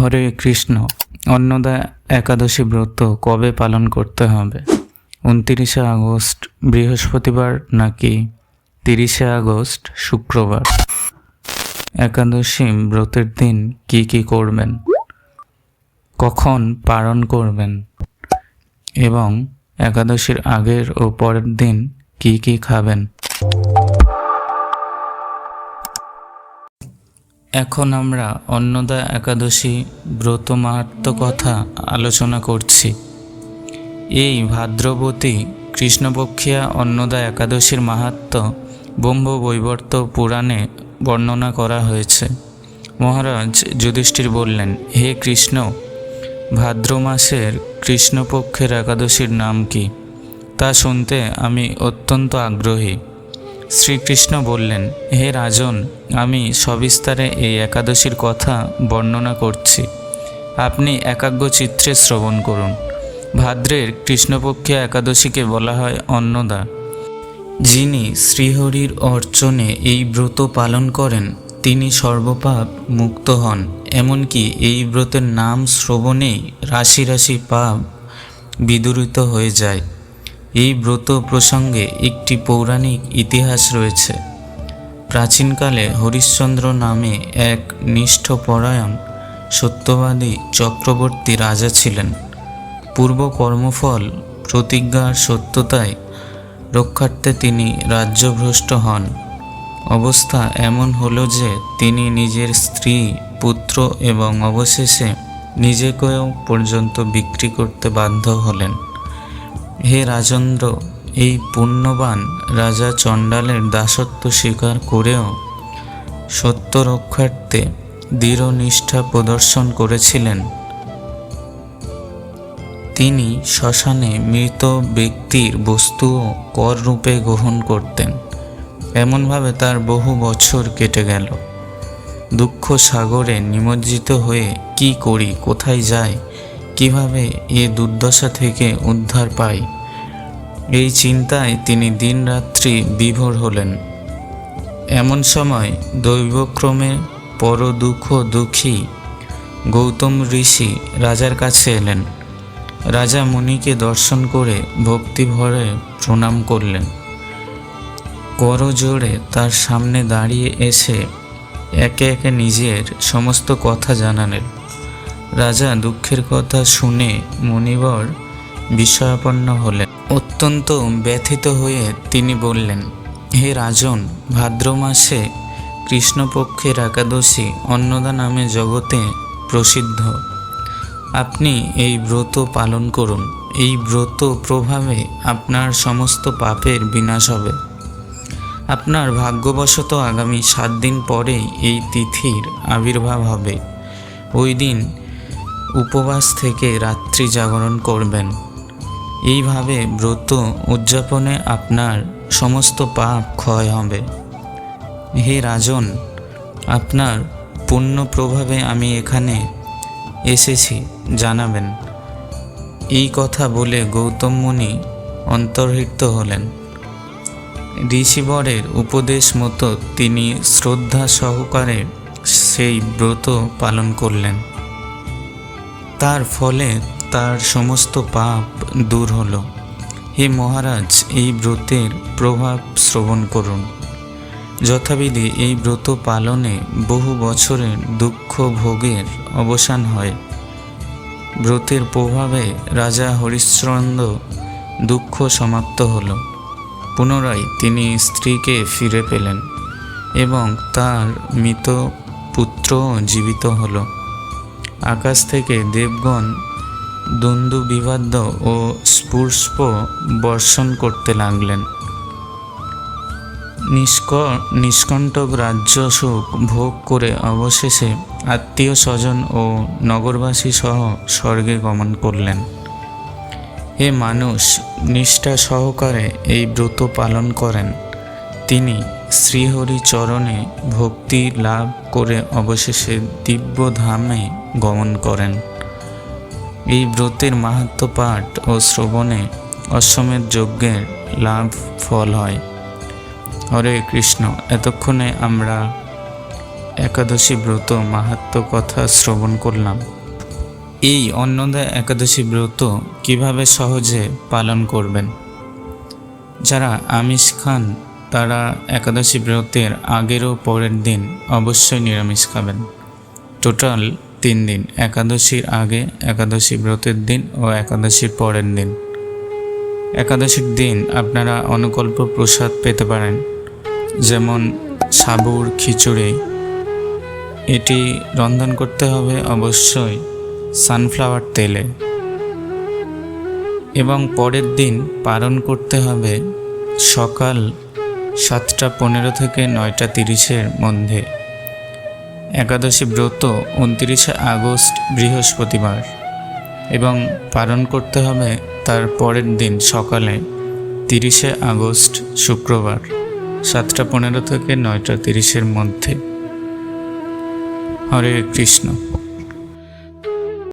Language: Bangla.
হরে কৃষ্ণ। অন্নদা একাদশী ব্রত কবে পালন করতে হবে? 29শে আগস্ট বৃহস্পতিবার নাকি 30শে আগস্ট শুক্রবার? একাদশী ব্রতের দিন কি কি করবেন, কখন পালন করবেন এবং একাদশীর আগের ও পরের দিন কি কি খাবেন? এখন আমরা অন্নদা একাদশী ব্রত মাহাত্ম্য কথা আলোচনা করছি। এই ভাদ্রবতী কৃষ্ণপক্ষিয়া অন্নদা একাদশীর মাহাত্ম্য ব্রহ্মবৈবর্ত পুরাণে বর্ণনা করা হয়েছে। মহারাজ যুধিষ্ঠির বললেন, হে কৃষ্ণ, ভাদ্র মাসের কৃষ্ণপক্ষের একাদশীর নাম কি? তা শুনতে আমি অত্যন্ত আগ্রহী। শ্রীকৃষ্ণ বললেন, হে রাজন, আমি সবিস্তারে এই একাদশীর কথা বর্ণনা করছি, আপনি একাগ্রচিত্তে শ্রবণ করুন। ভাদ্রের কৃষ্ণপক্ষে একাদশীকে বলা হয় অন্নদা। যিনি শ্রীহরির অর্চনে এই ব্রত পালন করেন তিনি সর্বপাপ মুক্ত হন। এমনকি এই ব্রতের নাম শ্রবণেই রাশি রাশি পাপ বিদূরিত হয়ে যায়। এই ব্রত প্রসঙ্গে একটি পৌরাণিক ইতিহাস রয়েছে। প্রাচীনকালে হরিশ্চন্দ্র নামে এক নিষ্ঠপরায়ণ সত্যবাদী চক্রবর্তী রাজা ছিলেন। পূর্ব কর্মফল প্রতিজ্ঞার সত্যতায় রক্ষার্থে তিনি রাজ্যভ্রষ্ট হন। অবস্থা এমন হলো যে তিনি নিজের স্ত্রী, পুত্র এবং অবশেষে নিজেকেও পর্যন্ত বিক্রি করতে বাধ্য হলেন। হে রাজেন্দ্র, এই পুণ্যবান রাজা চণ্ডালের দাসত্ব স্বীকার করেও সত্য রক্ষার্থে দৃঢ় নিষ্ঠা প্রদর্শন করেছিলেন। তিনি শ্মশানে মৃত ব্যক্তির বস্তুও কর রূপে গ্রহণ করতেন। এমনভাবে তার বহু বছর কেটে গেল। দুঃখ সাগরে নিমজ্জিত হয়ে কি করি, কোথায় যাই, কিভাবে এ দুর্দশা থেকে উদ্ধার পাই, এই চিন্তায় তিনি দিনরাত্রি বিভোর হলেন। এমন সময় দৈবক্রমে পর দুঃখী গৌতম ঋষি রাজার কাছে এলেন। রাজা মুনিকে দর্শন করে ভক্তি ভরে প্রণাম করলেন। করজোড়ে তার সামনে দাঁড়িয়ে এসে একে একে নিজের সমস্ত কথা জানালেন। রাজা দুঃখের কথা শুনে মুনিবর বিস্ময়াপন্ন হলেন। অত্যন্ত ব্যথিত হয়ে তিনি বললেন, হে রাজন, ভাদ্র মাসে কৃষ্ণপক্ষের একাদশী অন্নদা নামে জগতে প্রসিদ্ধ। আপনি এই ব্রত পালন করুন। এই ব্রত প্রভাবে আপনার সমস্ত পাপের বিনাশ হবে। আপনার ভাগ্যবশত আগামী 7 দিন পরেই এই তিথির আবির্ভাব হবে। ওই দিন উপবাস থেকে রাত্রি জাগরণ করবেন। এইভাবে ব্রত উদযাপনে আপনার সমস্ত পাপ ক্ষয় হবে। হে রাজন, আপনার পুণ্য প্রভাবে আমি এখানে এসেছি, জানাবেন। এই কথা বলে গৌতম মুনি অন্তর্হিত হলেন। ঋষিবরের উপদেশ মতো তিনি শ্রদ্ধা সহকারে সেই ব্রত পালন করলেন। তার ফলে তার সমস্ত পাপ দূর হল। হে মহারাজ, এই ব্রতের প্রভাব শ্রবণ করুন। যথাবিধি এই ব্রত পালনে বহু বছরের দুঃখ ভোগের অবসান হয়। ব্রতের প্রভাবে রাজা হরিশ্চন্দ্র দুঃখ সমাপ্ত হল। পুনরায় তিনি স্ত্রীকে ফিরে পেলেন এবং তার মৃত পুত্র জীবিত হল। আকাশ থেকে দেবগণ দ্বন্দ্ববিবাদ্য ও স্পুষ্প বর্ষণ করতে লাগলেন। নিষ্কণ্টক রাজ্য সুখ ভোগ করে অবশেষে আত্মীয় স্বজন ও নগরবাসী সহ স্বর্গে গমন করলেন। হে মানুষ, নিষ্ঠা সহকারে এই ব্রত পালন করেন। তিনি শ্রীহরি চরণে ভক্তি লাভ করে অবশেষে দিব্য ধামে গমন করেন। এই ব্রতের মাহাত্ম্য পাঠ ও শ্রবণে অশ্বমেধ যজ্ঞের লাভ ফল হয়। হরে কৃষ্ণ। এতক্ষণে আমরা একাদশী ব্রত মাহাত্ম্য কথা শ্রবণ করলাম। এই অন্নদা একাদশী ব্রত কিভাবে সহজে পালন করবেন? যারা আমিষ খান তারা একাদশী ব্রতের আগের ও পরের দিন অবশ্যই নিরামিষ খাবেন। টোটাল 3 দিন, একাদশীর আগে, একাদশী ব্রতের দিন ও একাদশীর পরের দিন। একাদশীর দিন আপনারা অনুকল্প প্রসাদ পেতে পারেন, যেমন সাবুর খিচুড়ি। এটি রন্ধন করতে হবে অবশ্যই সানফ্লাওয়ার তেলে, এবং পরের দিন পালন করতে হবে সকাল 7:15 থেকে 9:30 মধ্যে। একাদশী ব্রত 29 আগস্ট বৃহস্পতিবার, এবং পালন করতে হবে তার পরের দিন সকালে 30 আগস্ট শুক্রবার 7:15 থেকে 9:30 মধ্যে। হরে কৃষ্ণ।